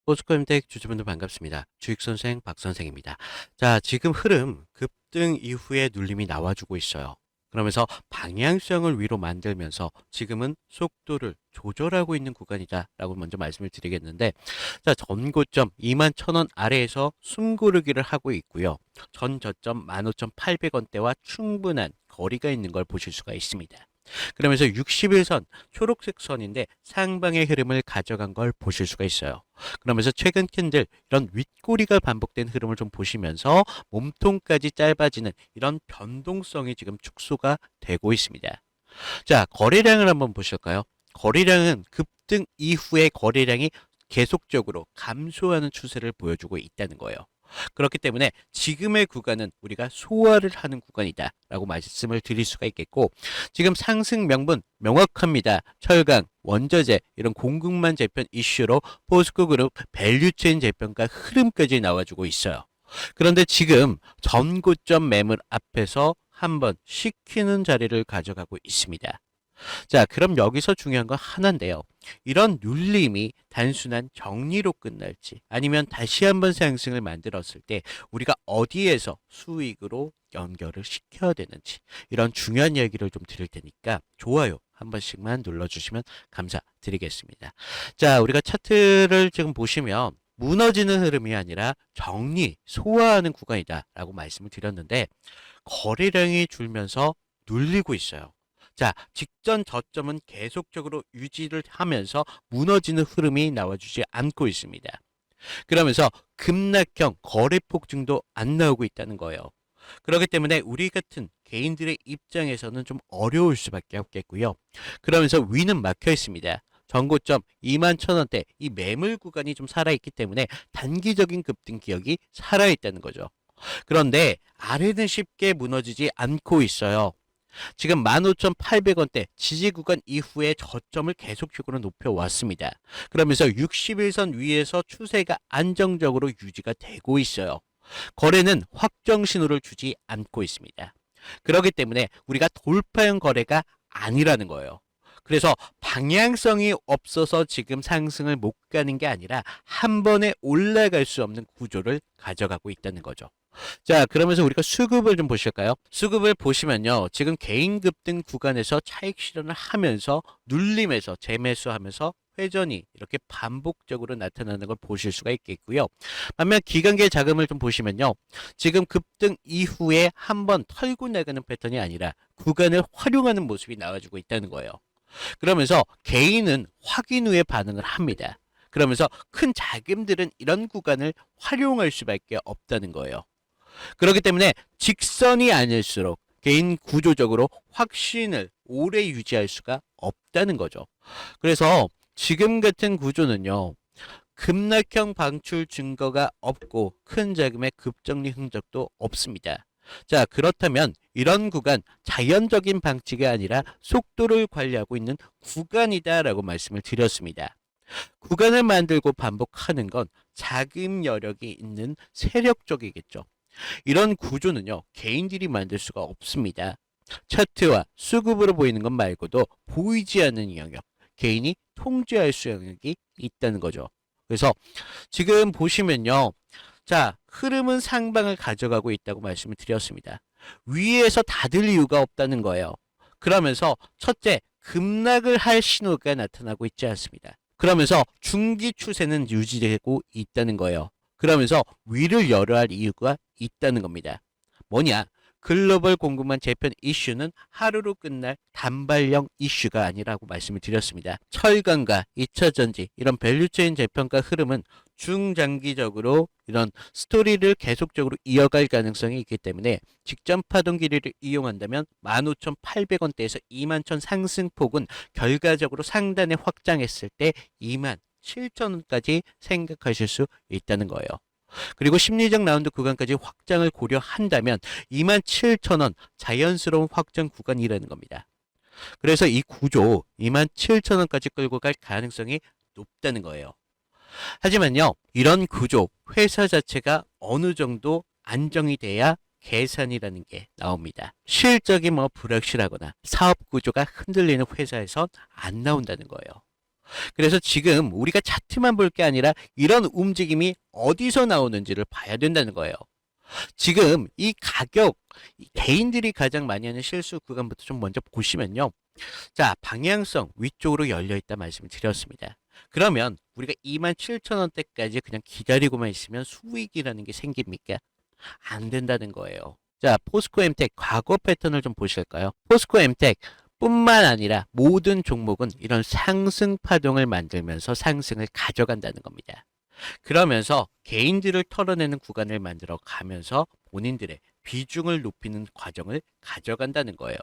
포스코임텍 주주분들 반갑습니다. 주식선생 박선생입니다. 자, 지금 흐름 급등 이후에 눌림이 나와주고 있어요. 그러면서 방향성을 위로 만들면서 지금은 속도를 조절하고 있는 구간이다라고 먼저 말씀을 드리겠는데, 자, 전고점 21,000원 아래에서 숨고르기를 하고 있고요. 전 저점 15,800원대와 충분한 거리가 있는 걸 보실 수가 있습니다. 그러면서 61선 초록색 선인데 상방의 흐름을 가져간 걸 보실 수가 있어요. 그러면서 최근 캔들 이런 윗꼬리가 반복된 흐름을 좀 보시면서 몸통까지 짧아지는 이런 변동성이 지금 축소가 되고 있습니다. 자, 거래량을 한번 보실까요? 거래량은 급등 이후에 거래량이 계속적으로 감소하는 추세를 보여주고 있다는 거예요. 그렇기 때문에 지금의 구간은 우리가 소화를 하는 구간이다 라고 말씀을 드릴 수가 있겠고, 지금 상승 명분 명확합니다. 철강, 원자재 이런 공급망 재편 이슈로 포스코그룹 밸류체인 재편가 흐름까지 나와주고 있어요. 그런데 지금 전고점 매물 앞에서 한번 식히는 자리를 가져가고 있습니다. 자, 그럼 여기서 중요한 건 하나인데요. 이런 눌림이 단순한 정리로 끝날지 아니면 다시 한번 상승을 만들었을 때 우리가 어디에서 수익으로 연결을 시켜야 되는지, 이런 중요한 얘기를 좀 드릴 테니까 좋아요 한 번씩만 눌러주시면 감사드리겠습니다. 자, 우리가 차트를 지금 보시면 무너지는 흐름이 아니라 정리, 소화하는 구간이다 라고 말씀을 드렸는데, 거래량이 줄면서 눌리고 있어요. 자, 직전 저점은 계속적으로 유지를 하면서 무너지는 흐름이 나와주지 않고 있습니다. 그러면서 급락형 거래 폭증도 안 나오고 있다는 거예요. 그렇기 때문에 우리 같은 개인들의 입장에서는 좀 어려울 수밖에 없겠고요. 그러면서 위는 막혀 있습니다. 전고점 21,000원대 이 매물 구간이 좀 살아있기 때문에 단기적인 급등 기억이 살아있다는 거죠. 그런데 아래는 쉽게 무너지지 않고 있어요. 지금 15,800원대 지지 구간 이후에 저점을 계속적으로 높여왔습니다. 그러면서 61선 위에서 추세가 안정적으로 유지가 되고 있어요. 거래는 확정 신호를 주지 않고 있습니다. 그렇기 때문에 우리가 돌파형 거래가 아니라는 거예요. 그래서 방향성이 없어서 지금 상승을 못 가는 게 아니라 한 번에 올라갈 수 없는 구조를 가져가고 있다는 거죠. 자, 그러면서 우리가 수급을 좀 보실까요? 수급을 보시면요. 지금 개인 급등 구간에서 차익 실현을 하면서 눌림에서 재매수하면서 회전이 이렇게 반복적으로 나타나는 걸 보실 수가 있겠고요. 반면 기관계 자금을 좀 보시면요. 지금 급등 이후에 한번 털고 나가는 패턴이 아니라 구간을 활용하는 모습이 나와주고 있다는 거예요. 그러면서 개인은 확인 후에 반응을 합니다. 그러면서 큰 자금들은 이런 구간을 활용할 수밖에 없다는 거예요. 그렇기 때문에 직선이 아닐수록 개인 구조적으로 확신을 오래 유지할 수가 없다는 거죠. 그래서 지금 같은 구조는요, 급락형 방출 증거가 없고 큰 자금의 급정리 흔적도 없습니다. 자, 그렇다면 이런 구간 자연적인 방식이 아니라 속도를 관리하고 있는 구간이다라고 말씀을 드렸습니다. 구간을 만들고 반복하는 건 자금 여력이 있는 세력 쪽이겠죠. 이런 구조는요, 개인들이 만들 수가 없습니다. 차트와 수급으로 보이는 것 말고도 보이지 않는 영역, 개인이 통제할 수 영역이 있다는 거죠. 그래서 지금 보시면요. 자, 흐름은 상방을 가져가고 있다고 말씀을 드렸습니다. 위에서 닫을 이유가 없다는 거예요. 그러면서 첫째, 급락을 할 신호가 나타나고 있지 않습니다. 그러면서 중기 추세는 유지되고 있다는 거예요. 그러면서 위를 열어야 할 이유가 있다는 겁니다. 뭐냐? 글로벌 공급망 재편 이슈는 하루로 끝날 단발형 이슈가 아니라고 말씀을 드렸습니다. 철강과 2차전지 이런 밸류체인 재편가 흐름은 중장기적으로 이런 스토리를 계속적으로 이어갈 가능성이 있기 때문에 직전 파동 길이를 이용한다면 15,800원대에서 21,000 상승폭은 결과적으로 상단에 확장했을 때 27,000원까지 생각하실 수 있다는 거예요. 그리고 심리적 라운드 구간까지 확장을 고려한다면 27,000원 자연스러운 확장 구간이라는 겁니다. 그래서 이 구조 27,000원까지 끌고 갈 가능성이 높다는 거예요. 하지만요, 이런 구조, 회사 자체가 어느 정도 안정이 돼야 계산이라는 게 나옵니다. 실적이 불확실하거나 사업 구조가 흔들리는 회사에선 안 나온다는 거예요. 그래서 지금 우리가 차트만 볼 게 아니라 이런 움직임이 어디서 나오는지를 봐야 된다는 거예요. 지금 이 가격, 이 개인들이 가장 많이 하는 실수 구간부터 좀 먼저 보시면요. 자, 방향성 위쪽으로 열려 있다 말씀을 드렸습니다. 그러면 우리가 27,000원대까지 그냥 기다리고만 있으면 수익이라는 게 생깁니까? 안 된다는 거예요. 자, 포스코 엠텍 과거 패턴을 좀 보실까요? 포스코 엠텍 뿐만 아니라 모든 종목은 이런 상승 파동을 만들면서 상승을 가져간다는 겁니다. 그러면서 개인들을 털어내는 구간을 만들어 가면서 본인들의 비중을 높이는 과정을 가져간다는 거예요.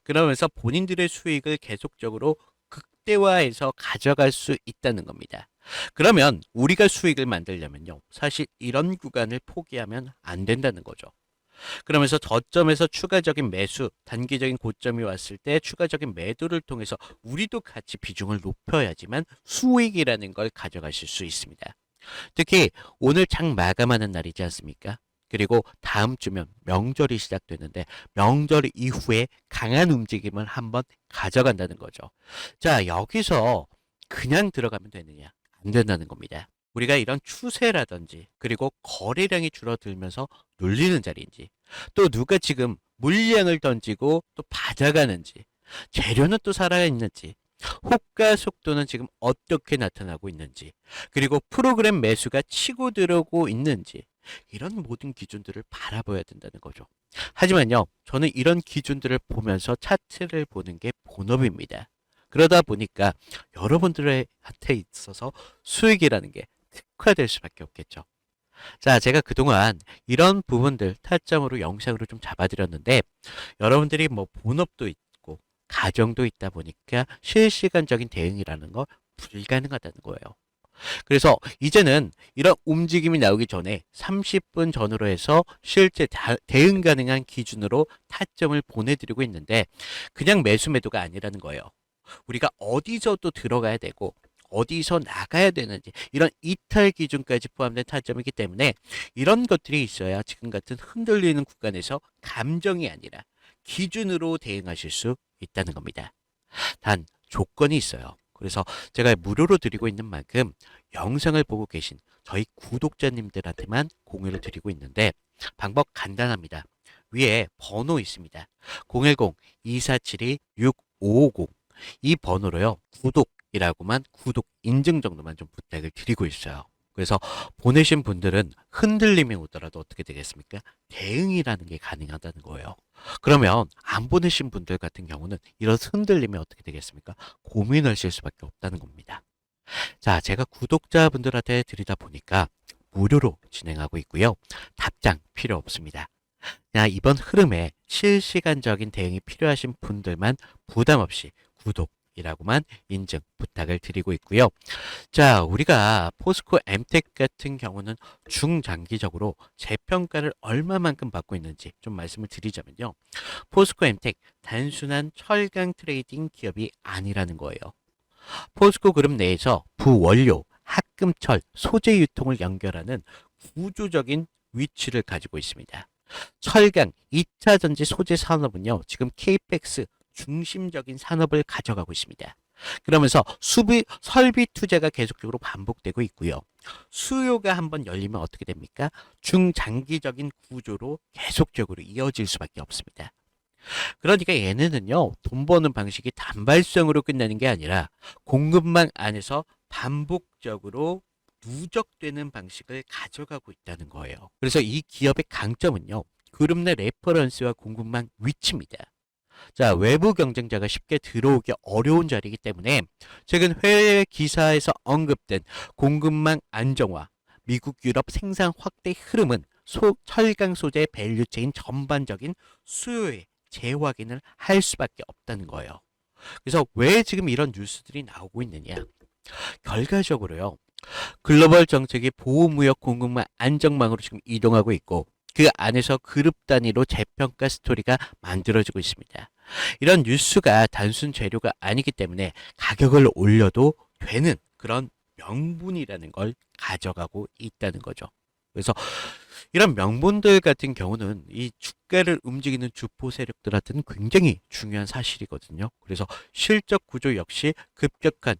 그러면서 본인들의 수익을 계속적으로 극대화해서 가져갈 수 있다는 겁니다. 그러면 우리가 수익을 만들려면요. 사실 이런 구간을 포기하면 안 된다는 거죠. 그러면서 저점에서 추가적인 매수, 단기적인 고점이 왔을 때 추가적인 매도를 통해서 우리도 같이 비중을 높여야지만 수익이라는 걸 가져가실 수 있습니다. 특히 오늘 장 마감하는 날이지 않습니까? 그리고 다음 주면 명절이 시작되는데 명절 이후에 강한 움직임을 한번 가져간다는 거죠. 자, 여기서 그냥 들어가면 되느냐? 안 된다는 겁니다. 우리가 이런 추세라든지 그리고 거래량이 줄어들면서 눌리는 자리인지 또 누가 지금 물량을 던지고 또 받아가는지 재료는 또 살아있는지 호가 속도는 지금 어떻게 나타나고 있는지 그리고 프로그램 매수가 치고 들어오고 있는지 이런 모든 기준들을 바라봐야 된다는 거죠. 하지만요, 저는 이런 기준들을 보면서 차트를 보는 게 본업입니다. 그러다 보니까 여러분들한테 있어서 수익이라는 게 특화될 수밖에 없겠죠. 자, 제가 그동안 이런 부분들 타점으로 영상으로 좀 잡아드렸는데 여러분들이 뭐 본업도 있고 가정도 있다 보니까 실시간적인 대응이라는 거 불가능하다는 거예요. 그래서 이제는 이런 움직임이 나오기 전에 30분 전으로 해서 실제 대응 가능한 기준으로 타점을 보내드리고 있는데 그냥 매수 매도가 아니라는 거예요. 우리가 어디서 또 들어가야 되고 어디서 나가야 되는지 이런 이탈 기준까지 포함된 타점이기 때문에 이런 것들이 있어야 지금 같은 흔들리는 구간에서 감정이 아니라 기준으로 대응하실 수 있다는 겁니다. 단 조건이 있어요. 그래서 제가 무료로 드리고 있는 만큼 영상을 보고 계신 저희 구독자님들한테만 공유를 드리고 있는데 방법 간단합니다. 위에 번호 있습니다. 010-2472-6550 이 번호로요. 구독이라고만 구독 인증 정도만 좀 부탁을 드리고 있어요. 그래서 보내신 분들은 흔들림이 오더라도 어떻게 되겠습니까? 대응이라는 게 가능하다는 거예요. 그러면 안 보내신 분들 같은 경우는 이런 흔들림이 어떻게 되겠습니까? 고민하실 수밖에 없다는 겁니다. 자, 제가 구독자분들한테 드리다 보니까 무료로 진행하고 있고요. 답장 필요 없습니다. 그냥 이번 흐름에 실시간적인 대응이 필요하신 분들만 부담 없이 구독이라고만 인증 부탁을 드리고 있고요. 자, 우리가 포스코 엠텍 같은 경우는 중장기적으로 재평가를 얼마만큼 받고 있는지 좀 말씀을 드리자면요. 포스코 엠텍 단순한 철강 트레이딩 기업이 아니라는 거예요. 포스코 그룹 내에서 부원료, 합금철, 소재 유통을 연결하는 구조적인 위치를 가지고 있습니다. 철강, 2차 전지 소재 산업은요, 지금 케이펙스 중심적인 산업을 가져가고 있습니다. 그러면서 설비 투자가 계속적으로 반복되고 있고요. 수요가 한번 열리면 어떻게 됩니까? 중장기적인 구조로 계속적으로 이어질 수밖에 없습니다. 그러니까 얘네는요, 돈 버는 방식이 단발성으로 끝나는 게 아니라 공급망 안에서 반복적으로 누적되는 방식을 가져가고 있다는 거예요. 그래서 이 기업의 강점은요, 그룹 내 레퍼런스와 공급망 위치입니다. 자, 외부 경쟁자가 쉽게 들어오기 어려운 자리이기 때문에 최근 해외 기사에서 언급된 공급망 안정화, 미국 유럽 생산 확대 흐름은 철강 소재 밸류체인 전반적인 수요의 재확인을 할 수밖에 없다는 거예요. 그래서 왜 지금 이런 뉴스들이 나오고 있느냐? 결과적으로요. 글로벌 정책이 보호무역 공급망 안정망으로 지금 이동하고 있고 그 안에서 그룹 단위로 재평가 스토리가 만들어지고 있습니다. 이런 뉴스가 단순 재료가 아니기 때문에 가격을 올려도 되는 그런 명분이라는 걸 가져가고 있다는 거죠. 그래서 이런 명분들 같은 경우는 이 주가를 움직이는 주포 세력들한테는 굉장히 중요한 사실이거든요. 그래서 실적 구조 역시 급격한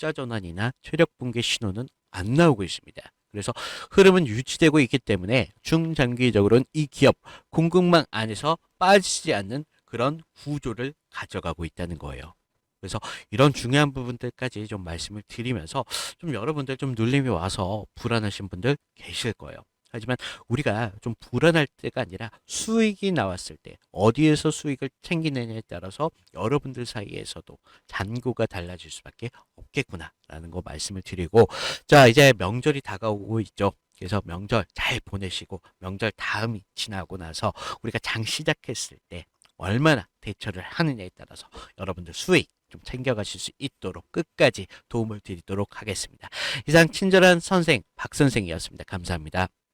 입자 전환이나 체력 붕괴 신호는 안 나오고 있습니다. 그래서 흐름은 유지되고 있기 때문에 중장기적으로는 이 기업 공급망 안에서 빠지지 않는 그런 구조를 가져가고 있다는 거예요. 그래서 이런 중요한 부분들까지 좀 말씀을 드리면서 좀 여러분들 좀 눌림이 와서 불안하신 분들 계실 거예요. 하지만 우리가 좀 불안할 때가 아니라 수익이 나왔을 때 어디에서 수익을 챙기느냐에 따라서 여러분들 사이에서도 잔고가 달라질 수밖에 없겠구나라는 거 말씀을 드리고, 자, 이제 명절이 다가오고 있죠. 그래서 명절 잘 보내시고 명절 다음이 지나고 나서 우리가 장 시작했을 때 얼마나 대처를 하느냐에 따라서 여러분들 수익 좀 챙겨가실 수 있도록 끝까지 도움을 드리도록 하겠습니다. 이상 친절한 선생 박 선생이었습니다. 감사합니다.